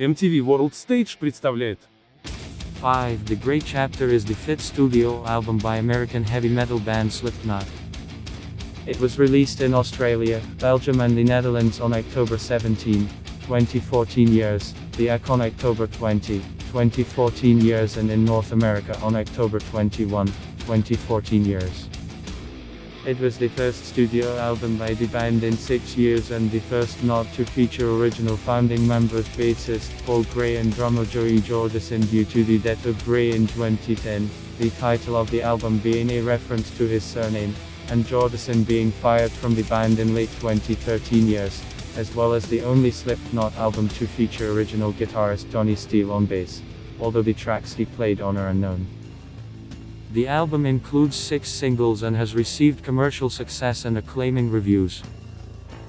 MTV World Stage представляет 5. The Great Chapter is the fifth studio album by American heavy metal band Slipknot. It was released in Australia, Belgium and the Netherlands on October 17, 2014 years, the AC on October 20, 2014 years and in North America on October 21, 2014 years. It was the first studio album by the band in 6 years and the first not to feature original founding members bassist Paul Gray and drummer Joey Jordison due to the death of Gray in 2010, the title of the album being a reference to his surname, and Jordison being fired from the band in late 2013 years, as well as the only Slipknot album to feature original guitarist Donnie Steele on bass, although the tracks he played on are unknown. The album includes 6 singles and has received commercial success and acclaiming reviews.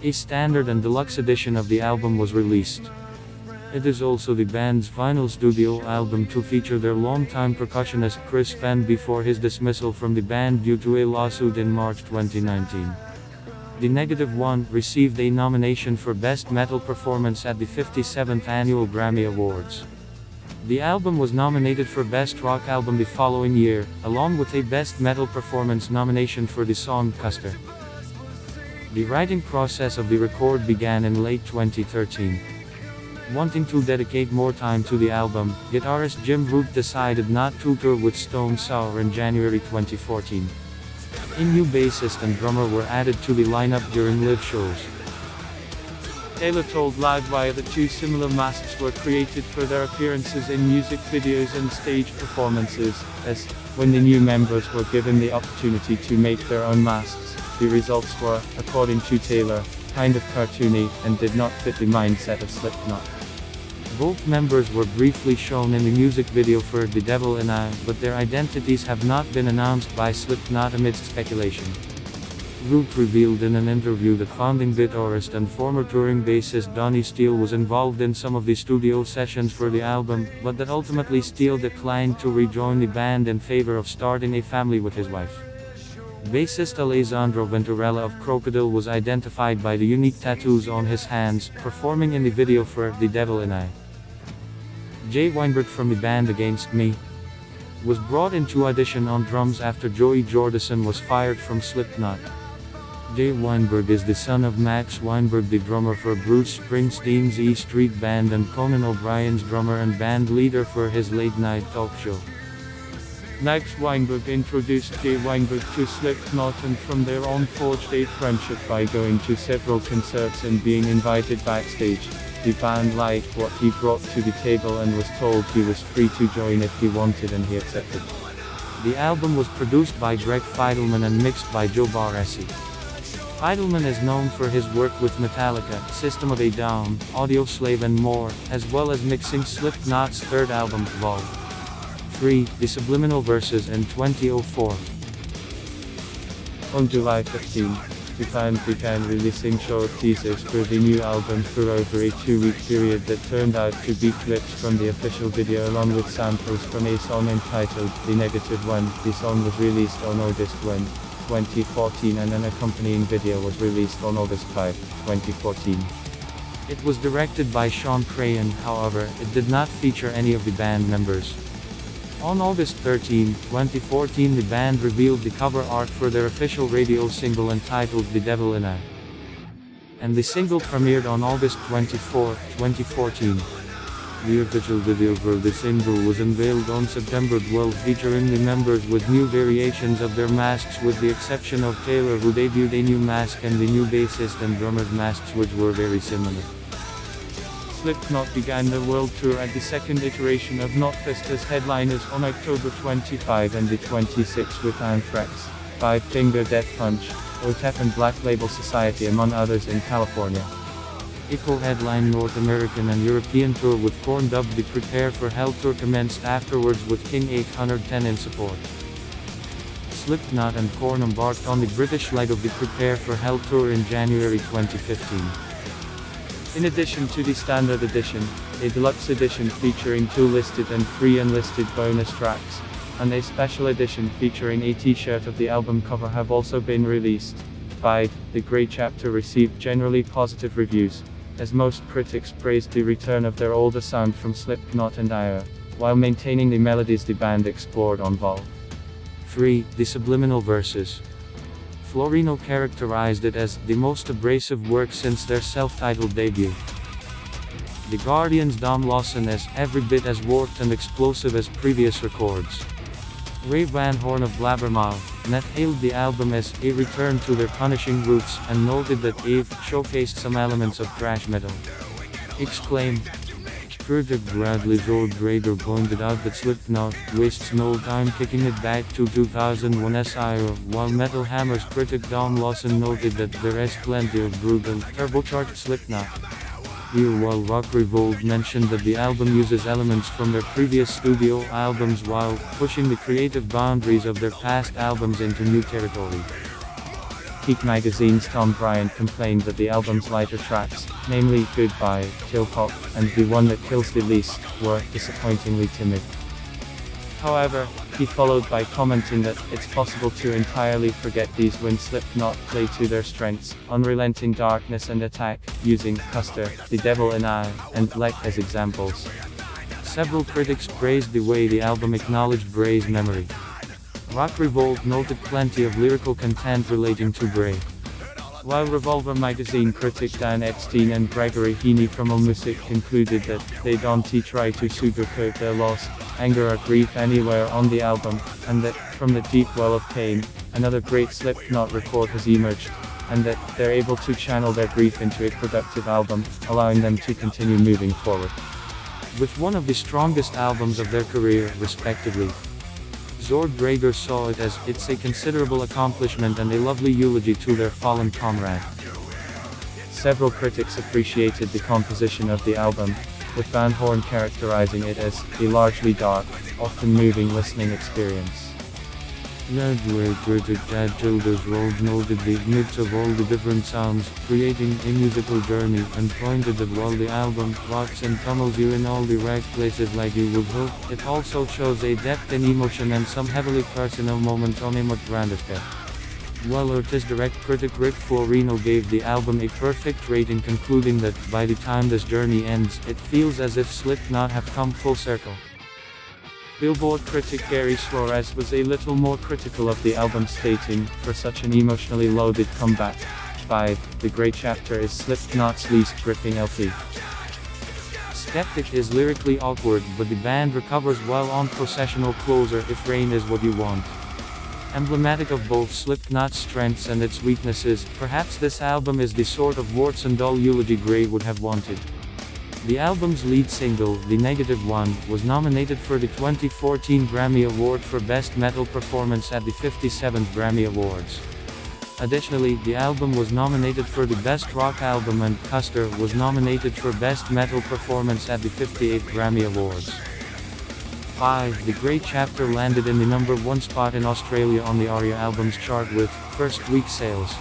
A standard and deluxe edition of the album was released. It is also the band's final studio album to feature their longtime percussionist Chris Fen before his dismissal from the band due to a lawsuit in March 2019. The -1 received a nomination for Best Metal Performance at the 57th Annual Grammy Awards. The album was nominated for Best Rock Album the following year, along with a Best Metal Performance nomination for the song Custer. The writing process of the record began in late 2013. Wanting to dedicate more time to the album, guitarist Jim Root decided not to tour with Stone Sour in January 2014. A new bassist and drummer were added to the lineup during live shows. Taylor told Loudwire that 2 similar masks were created for their appearances in music videos and stage performances, as, when the new members were given the opportunity to make their own masks, the results were, according to Taylor, kind of cartoony, and did not fit the mindset of Slipknot. Both members were briefly shown in the music video for The Devil and I, but their identities have not been announced by Slipknot amidst speculation. Root revealed in an interview that founding guitarist and former touring bassist Donnie Steele was involved in some of the studio sessions for the album, but that ultimately Steele declined to rejoin the band in favor of starting a family with his wife. Bassist Alessandro Venturella of Crocodile was identified by the unique tattoos on his hands, performing in the video for The Devil and I. Jay Weinberg from the band Against Me was brought in to audition on drums after Joey Jordison was fired from Slipknot. Jay Weinberg is the son of Max Weinberg, the drummer for Bruce Springsteen's E Street Band and Conan O'Brien's drummer and band leader for his late-night talk show. Max Weinberg introduced Jay Weinberg to Slipknot and from there on forged a friendship by going to several concerts and being invited backstage. The band liked what he brought to the table and was told he was free to join if he wanted, and he accepted. The album was produced by Greg Feidelman and mixed by Joe Barresi. Feidelman is known for his work with Metallica, System of a Down, Audioslave and more, as well as mixing Slipknot's third album, Vol. 3, The Subliminal Verses in 2004. On July 15, the band began releasing short teasers for the new album for over a 2-week period that turned out to be clips from the official video along with samples from a song entitled The -1. The song was released on August 1, 2014 and an accompanying video was released on August 5, 2014. It was directed by Sean Crahan, however, it did not feature any of the band members. On August 13, 2014 the band revealed the cover art for their official radio single entitled The Devil and I. And the single premiered on August 24, 2014. The official video for the single was unveiled on September 12 featuring the members with new variations of their masks with the exception of Taylor who debuted a new mask and the new bassist and drummer's masks which were very similar. Slipknot began their world tour at the second iteration of Knotfest as headliners on October 25 and the 26th with Anthrax, Five Finger Death Punch, OTEP and Black Label Society among others in California. A co-headline North American and European tour with Korn dubbed the Prepare for Hell tour commenced afterwards with King 810 in support. Slipknot and Korn embarked on the British leg of the Prepare for Hell tour in January 2015. In addition to the standard edition, a deluxe edition featuring 2 listed and 3 unlisted bonus tracks, and a special edition featuring a t-shirt of the album cover have also been released. 5. The Great Chapter received generally positive reviews. as most critics praised the return of their older sound from Slipknot and Io, while maintaining the melodies the band explored on Vol. 3. The subliminal verses. Florino characterized it as the most abrasive work since their self-titled debut. The Guardian's Dom Lawson as every bit as warped and explosive as previous records. Ray Van Horn of Blabbermouth net hailed the album as a return to their punishing roots and noted that Ave showcased some elements of thrash metal. Exclaimed. Critic Bradley Zoldgrader pointed out that Slipknot wastes no time kicking it back to 2001's Io, while Metal Hammer's critic Dom Lawson noted that there is plenty of brutal, turbocharged Slipknot here, while Rock Revolt mentioned that the album uses elements from their previous studio albums while pushing the creative boundaries of their past albums into new territory. Geek Magazine's Tom Bryant complained that the album's lighter tracks, namely Goodbye, Killpop, and The One That Kills the Least, were disappointingly timid. However, he followed by commenting that it's possible to entirely forget these when Slipknot play to their strengths, unrelenting darkness and attack, using Custer, The Devil in I, and Lek as examples. Several critics praised the way the album acknowledged Bray's memory. Rock Revolt noted plenty of lyrical content relating to Bray. While Revolver magazine critic Dan Epstein and Gregory Heaney from AllMusic concluded that they don't try to sugarcoat their loss, anger or grief anywhere on the album, and that, from the deep well of pain, another great Slipknot record has emerged, and that they're able to channel their grief into a productive album, allowing them to continue moving forward. With one of the strongest albums of their career, respectively. Zoldgrader saw it as, it's a considerable accomplishment and a lovely eulogy to their fallen comrade. Several critics appreciated the composition of the album, with Van Horn characterizing it as a largely dark, often moving listening experience. Radway critic Tad Childers Road noted the mix of all the different sounds, creating a musical journey, and pointed that while the album rocks and tummels you in all the right places like you would hope, it also shows a depth in emotion and some heavily personal moments on a much grander scale. While artist direct critic Rick Florino gave the album a perfect rating, concluding that, by the time this journey ends, it feels as if Slipknot have come full circle. Billboard critic Gary Suarez was a little more critical of the album, stating, for such an emotionally loaded comeback. 5. The Great Chapter is Slipknot's least gripping LP. Skeptic is lyrically awkward, but the band recovers well on Processional Closer if rain is what you want. Emblematic of both Slipknot's strengths and its weaknesses, perhaps this album is the sort of warts and all eulogy Gray would have wanted. The album's lead single, The Negative One, was nominated for the 2014 Grammy Award for Best Metal Performance at the 57th Grammy Awards. Additionally, the album was nominated for the Best Rock Album and Custer was nominated for Best Metal Performance at the 58th Grammy Awards. 5. The Great Chapter landed in the #1 spot in Australia on the ARIA Albums chart with first week sales.